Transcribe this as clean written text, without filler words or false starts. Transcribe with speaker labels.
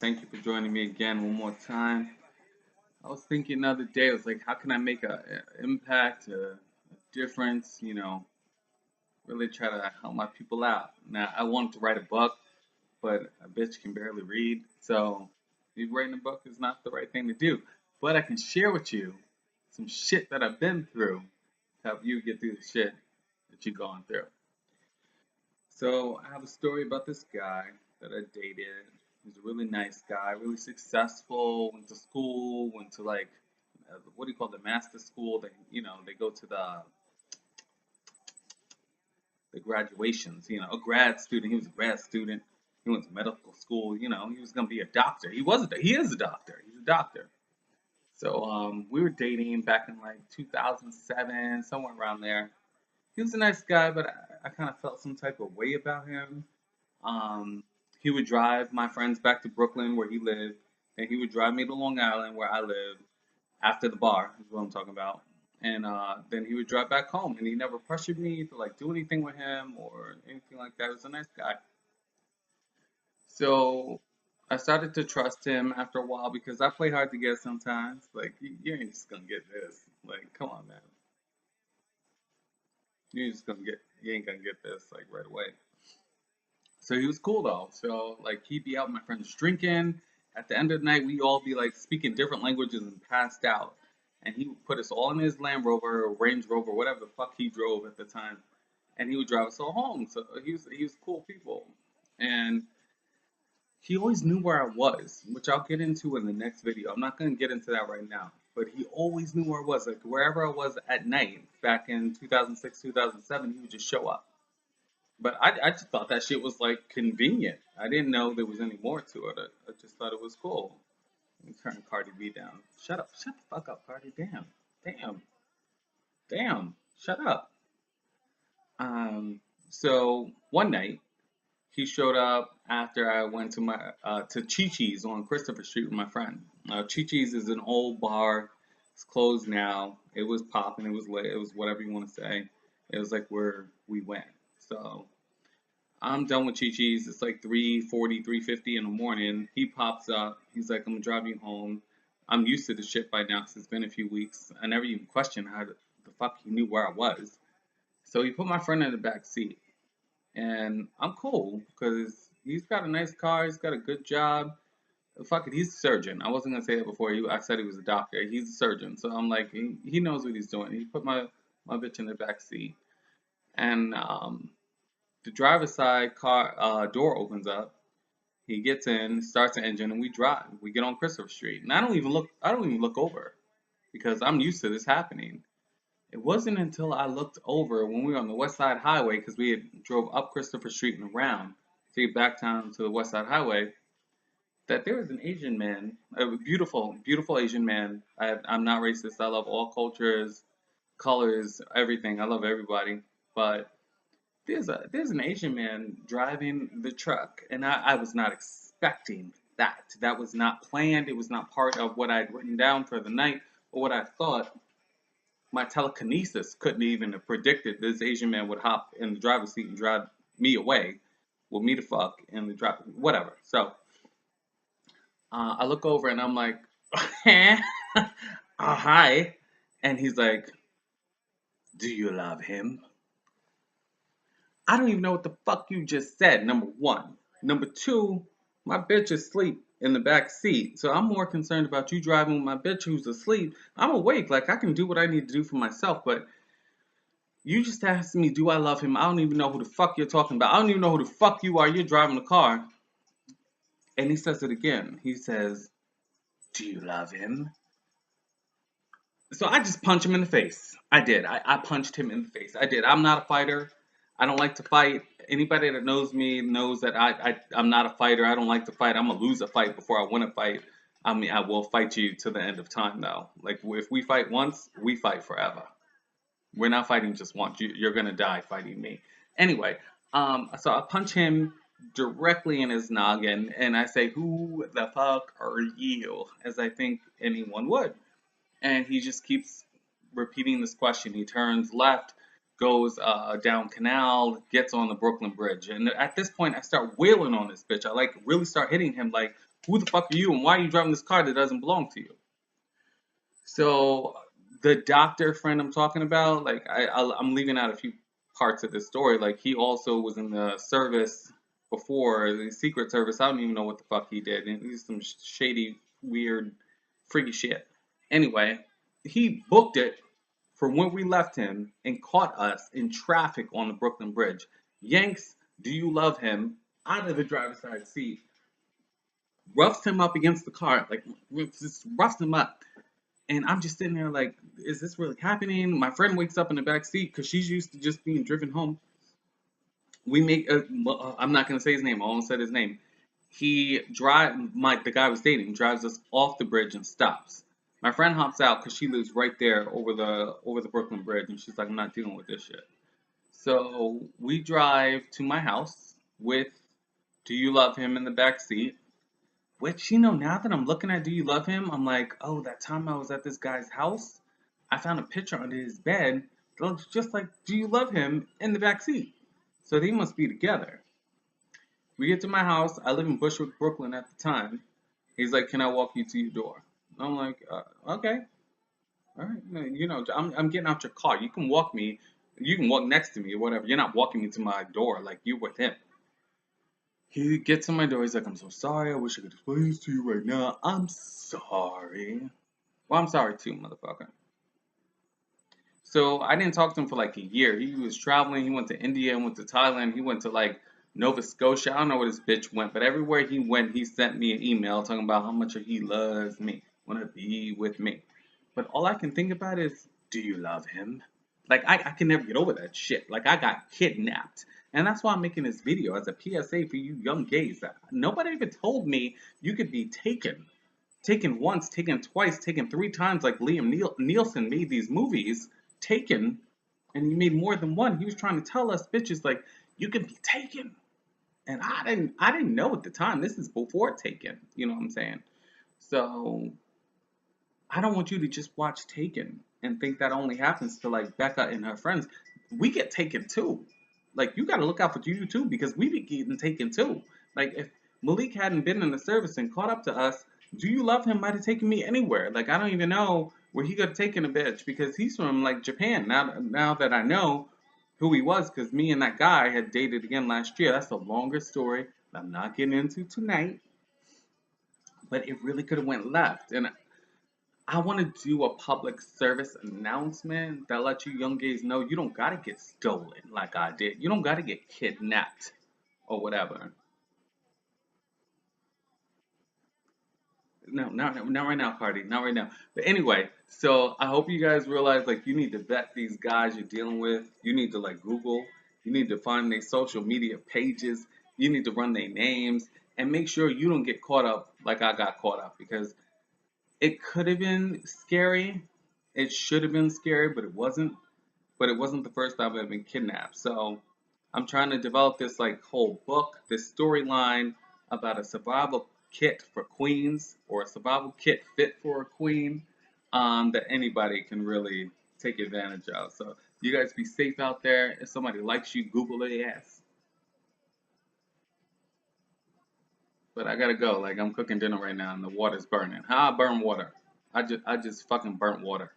Speaker 1: Thank you for joining me again one more time. I was thinking the other day, I was like, how can I make a impact, a difference, really try to help my people out. Now, I wanted to write a book, but a bitch can barely read, so maybe writing a book is not the right thing to do. But I can share with you some shit that I've been through to help you get through the shit that you're going through. So I have a story about this guy that I dated. He's a really nice guy, really successful. Went to school, went to like what do you call the master school? They go to the graduations. A grad student. He was a grad student. He went to medical school. He was gonna be a doctor. He is a doctor. He's a doctor. So we were dating back in like 2007, somewhere around there. He was a nice guy, but I kind of felt some type of way about him. Um, he would drive my friends back to Brooklyn where he lived, and he would drive me to Long Island where I lived after the bar, is what I'm talking about. And then he would drive back home, and he never pressured me to like do anything with him or anything like that. He was a nice guy. So I started to trust him after a while because I play hard to get sometimes. Like you ain't just gonna get this. Like come on, man. You ain't gonna get this like right away. So he was cool though. So like he'd be out with my friends drinking. At the end of the night, we all be like speaking different languages and passed out. And he would put us all in his Land Rover or Range Rover, whatever the fuck he drove at the time, and he would drive us all home. So he was cool people, and he always knew where I was, which I'll get into in the next video. I'm not gonna get into that right now, but he always knew where I was. Like wherever I was at night back in 2006, 2007, he would just show up. But I just thought that shit was like convenient. I didn't know there was any more to it. I just thought it was cool. Let me turn Cardi B down. Shut up. Shut the fuck up, Cardi. Damn. Damn. Damn. Shut up. Um, so one night he showed up after I went to Chi Chi's on Christopher Street with my friend. Chi Chi's is an old bar. It's closed now. It was popping. It was lit. It was whatever you want to say. It was like where we went. So I'm done with Chi-Chi's. It's like 3:40, 3:50 in the morning. He pops up. He's like, I'm gonna drive you home. I'm used to the shit by now because it's been a few weeks. I never even questioned how the fuck he knew where I was. So he put my friend in the back seat. And I'm cool because he's got a nice car. He's got a good job. Fuck it, he's a surgeon. I wasn't gonna say that before. I said he was a doctor. He's a surgeon. So I'm like, he knows what he's doing. He put my bitch in the back seat. And the driver's side car door opens up. He gets in, starts the engine, and we drive. We get on Christopher Street, and I don't even look over because I'm used to this happening. It wasn't until I looked over when we were on the West Side Highway because we had drove up Christopher Street and around to get back down to the West Side Highway that there was an Asian man, a beautiful, beautiful Asian man. I'm not racist. I love all cultures, colors, everything. I love everybody, but there's an Asian man driving the truck, and I was not expecting that. That was not planned. It was not part of what I'd written down for the night or what I thought. My telekinesis couldn't even have predicted this Asian man would hop in the driver's seat and drive me away with me to fuck in the drive, whatever. So I look over and I'm like, hi, and he's like, do you love him? I don't even know what the fuck you just said, number one. Number two, my bitch is asleep in the back seat. So I'm more concerned about you driving with my bitch who's asleep. I'm awake, like I can do what I need to do for myself, but you just asked me, do I love him? I don't even know who the fuck you're talking about. I don't even know who the fuck you are. You're driving the car. And he says it again. He says, do you love him? So I just punch him in the face. I did. I punched him in the face. I did. I'm not a fighter. I don't like to fight. Anybody that knows me knows that I'm not a fighter. I don't like to fight. I'm gonna lose a fight before I win a fight. I mean, I will fight you to the end of time, though. Like if we fight once, we fight forever. We're not fighting just once. You're gonna die fighting me. Anyway, so I punch him directly in his noggin, and I say, "Who the fuck are you?" As I think anyone would. And he just keeps repeating this question. He turns left, goes down Canal, gets on the Brooklyn Bridge, and at this point, I start wailing on this bitch. I like really start hitting him like, Who the fuck are you, and why are you driving this car that doesn't belong to you? So the doctor friend I'm talking about, like I'm leaving out a few parts of the story. Like he also was in the service before, the Secret Service. I don't even know what the fuck he did. And he's some shady, weird, freaky shit. Anyway, he booked it for when we left him and caught us in traffic on the Brooklyn Bridge. Yanks, do you love him? Out of the driver's side seat, roughs him up against the car, like just roughs him up. And I'm just sitting there like, is this really happening? My friend wakes up in the back seat because she's used to just being driven home. We make, I'm not gonna say his name. I almost said his name. He the guy I was dating drives us off the bridge and stops. My friend hops out because she lives right there over the Brooklyn Bridge, and she's like, I'm not dealing with this shit. So we drive to my house with Do You Love Him in the back seat. Which, now that I'm looking at Do You Love Him, I'm like, oh, that time I was at this guy's house, I found a picture under his bed that looks just like Do You Love Him in the back seat. So they must be together. We get to my house. I live in Bushwick, Brooklyn at the time. He's like, can I walk you to your door? I'm like, okay. All right. I'm getting out your car. You can walk me. You can walk next to me or whatever. You're not walking me to my door like you with him. He gets to my door. He's like, I'm so sorry. I wish I could explain this to you right now. I'm sorry. Well, I'm sorry too, motherfucker. So I didn't talk to him for like a year. He was traveling. He went to India, went to Thailand. He went to like Nova Scotia. I don't know where this bitch went, but everywhere he went, he sent me an email talking about how much he loves me, want to be with me. But all I can think about is, do you love him? Like I can never get over that shit. Like I got kidnapped. And that's why I'm making this video as a PSA for you young gays. Nobody even told me you could be taken. Taken once, taken twice, taken three times, like Liam Nielsen made these movies. Taken, and he made more than one. He was trying to tell us bitches like you can be taken, and I didn't know at the time. This is before Taken. You know what I'm saying? So I don't want you to just watch Taken and think that only happens to like Becca and her friends. We get taken too. Like you got to look out for you too because we be getting taken too. Like if Malik hadn't been in the service and caught up to us, Do You Love Him might have taken me anywhere. Like I don't even know where he could have taken a bitch because he's from like Japan. Now that I know who he was, because me and that guy had dated again last year. That's a longer story that I'm not getting into tonight. But it really could have went left, and I want to do a public service announcement that lets you young gays know you don't gotta get stolen like I did. You don't gotta get kidnapped or whatever. No, not right now, Cardi. Not right now. But anyway, so I hope you guys realize like you need to vet these guys you're dealing with. You need to like Google. You need to find their social media pages. You need to run their names and make sure you don't get caught up like I got caught up because it could have been scary. It should have been scary, but it wasn't. But it wasn't the first time I've been kidnapped. So I'm trying to develop this like whole book, this storyline about a survival kit for queens or a survival kit fit for a queen that anybody can really take advantage of. So you guys be safe out there. If somebody likes you, Google their ass. But I gotta go. Like I'm cooking dinner right now and the water's burning. How I burn water? I just fucking burnt water.